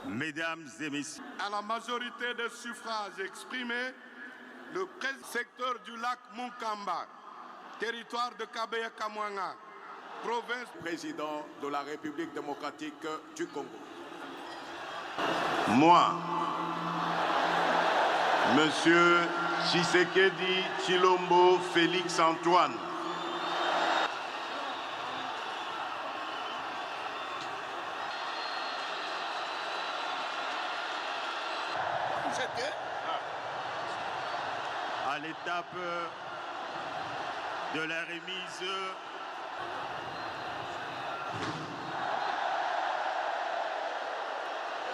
Mesdames et messieurs, à la majorité des suffrages exprimés, le secteur du lac Munkamba, territoire de Kabeya-Kamwanga, province président de la République démocratique du Congo. moi, Monsieur Tshisekedi Tshilombo Félix Antoine, à l'étape de la remise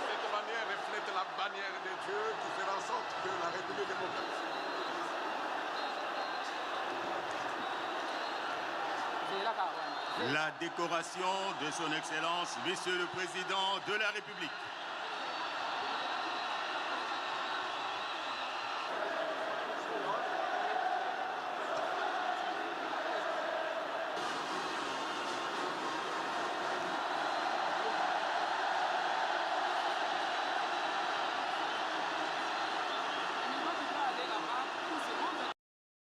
Cette manière reflète la bannière de Dieu qui fait en sorte que la République démocratique. la décoration de son Excellence, Monsieur le Président de la République.